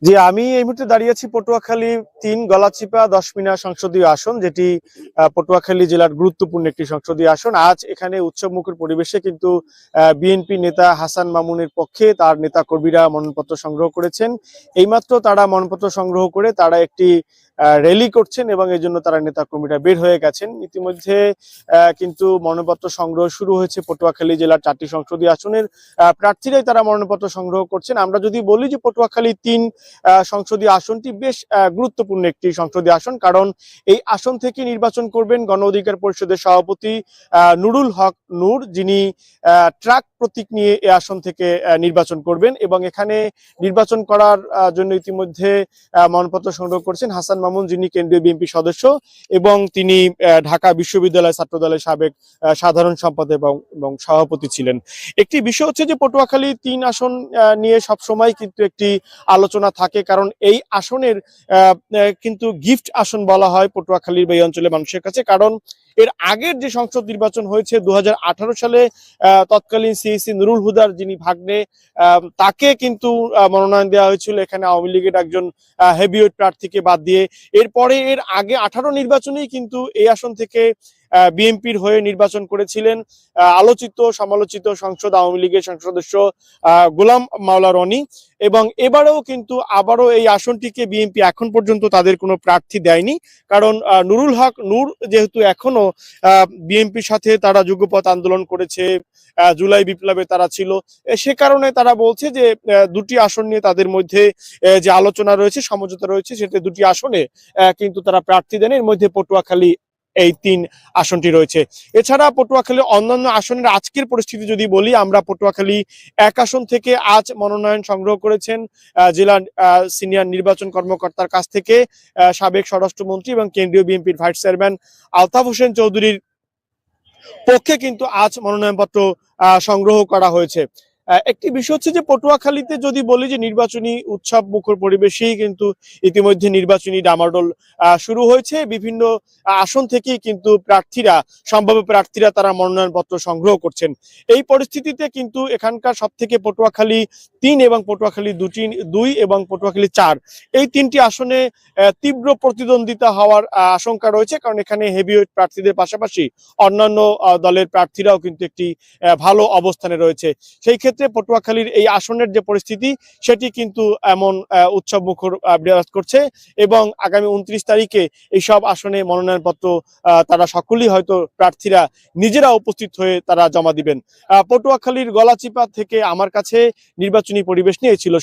জি, আমি এই মুহূর্তে দাঁড়িয়ে আছি পটুয়াখালী ৩ গলাচিপা ১০ মিনার সংসদীয় আসন, যেটি পটুয়াখালী জেলার গুরুত্বপূর্ণ একটি সংসদীয় আসন। আজ এখানে উৎসবমুখর পরিবেশে কিন্তু বিএনপি নেতা হাসান মামুনের পক্ষে তার নেতা কর্মীরা মনোনয়নপত্র সংগ্রহ করেছেন। এইমাত্র তারা মনোনয়নপত্র সংগ্রহ করে তারা একটি র্যালি করছেন এবং এই জন্য তারা নেতা কর্মীরা বের হয়ে গেছেন। ইতিমধ্যে কিন্তু মনোনয়নপত্র সংগ্রহ শুরু হয়েছে পটুয়াখালী জেলার ৪টি সংসদীয় আসনের প্রার্থীরাই তারা মনোনয়নপত্র সংগ্রহ করছেন। আমরা যদি বলি যে পটুয়াখালী ৩ সংসদীয় আসনটি বেশ গুরুত্বপূর্ণ একটি সংসদীয় আসন, কারণ এই আসন থেকে নির্বাচন করবেন গণ অধিকার পরিষদের সভাপতি নুরুল হক নূর, যিনি ট্রাক প্রতীক নিয়ে এই আসন থেকে নির্বাচন করবেন এবং এখানে নির্বাচন করার জন্য ইতিমধ্যে মনোনয়নপত্র সংগ্রহ করেছেন হাসান মামুন, যিনি কেন্দ্রীয় বিএনপি সদস্য এবং তিনি ঢাকা বিশ্ববিদ্যালয় ছাত্রদলের সাবেক সাধারণ সম্পাদক এবং সভাপতি ছিলেন। একটি বিষয় হচ্ছে যে পটুয়াখালী ৩ আসন নিয়ে সবসময় কিন্তু একটি আলোচনা থাকে, কারণ এই আসনের কিন্তু গিফট আসন বলা হয় পটুয়াখালীর এই অঞ্চলের মানুষের কাছে। কারণ এর আগের যে সংসদ নির্বাচন হয়েছে ২০১৮ সালে তৎকালীন সিইসি নুরুল হুদার যিনি ভাগ্নে, তাকে কিন্তু মনোনয়ন দেওয়া হয়েছিল এখানে আওয়ামী লীগের একজন হেভিওয়েট প্রার্থীকে বাদ দিয়ে। এরপরে এর আগে ১৮ নির্বাচনেই কিন্তু এই আসন থেকে বিএনপির হয়ে নির্বাচন করেছিলেন আলোচিত সমালোচিত সংসদ আওয়ামী লীগের সংসদ সদস্য গোলাম মাওলা রনি, এবং এবারেও কিন্তু আবারও এই আসনটিকে বিএনপি এখন পর্যন্ত তাদের কোনো প্রার্থী দেয়নি। কারণ নুরুল হক নূর যেহেতু এখনো বিএনপির সাথে তারা যুগপৎ আন্দোলন করেছে, জুলাই বিপ্লবে তারা ছিল, সে কারণে তারা বলছে যে দুটি আসন নিয়ে তাদের মধ্যে যে আলোচনা রয়েছে, সমঝোতা রয়েছে, সেটা দুটি আসনে কিন্তু তারা প্রার্থী দেন। এর মধ্যে পটুয়াখালী এই ৩ আসনটি রয়েছে। এছাড়া পটুয়াখালী অন্যান্য আসনের আজকের পরিস্থিতি যদি বলি, আমরা পটুয়াখালী ১ আসন থেকে আজ মনোনয়ন সংগ্রহ করেছেন জেলার সিনিয়র নির্বাচন কর্মকর্তার কাছ থেকে সাবেক স্বরাষ্ট্রমন্ত্রী এবং কেন্দ্রীয় বিএনপির ভাইস চেয়ারম্যান আলতাফ হোসেন চৌধুরীর পক্ষে কিন্তু আজ মনোনয়নপত্র সংগ্রহ করা হয়েছে। একটি বিষয় হচ্ছে যে পটুয়াখালীতে যদি বলি যে নির্বাচনী উৎসব মুখর পরিবেশেই কিন্তু ইতিমধ্যে নির্বাচনী ডামাডোল শুরু হয়েছে। বিভিন্ন আসন থেকেই কিন্তু সম্ভাব্য প্রার্থীরা তারা মনোনয়নপত্র সংগ্রহ করছেন। এই পরিস্থিতিতে কিন্তু এখানকার সব থেকে পটুয়াখালী ৩ এবং পটুয়াখালী ২ এবং পটুয়াখালী ৪ এই ৩টি আসনে তীব্র প্রতিদ্বন্দ্বিতা হওয়ার আশঙ্কা রয়েছে, কারণ এখানে হেভিওয়েট প্রার্থীদের পাশাপাশি অন্যান্য দলের প্রার্থীরাও কিন্তু একটি ভালো অবস্থানে রয়েছে। সেই ক্ষেত্রে পটুয়াখালীর এই আসনের যে পরিস্থিতি সেটি কিন্তু এমন উৎসব মুখর বিরাজ করছে এবং আগামী ২৯ তারিখে এইসব আসনে মনোনয়নপত্র তারা সকলেই হয়তো প্রার্থীরা নিজেরা উপস্থিত হয়ে তারা জমা দিবেন। পটুয়াখালীর গলাচিপা থেকে আমার কাছে নির্বাচনী পরিবেশ নিয়ে ছিল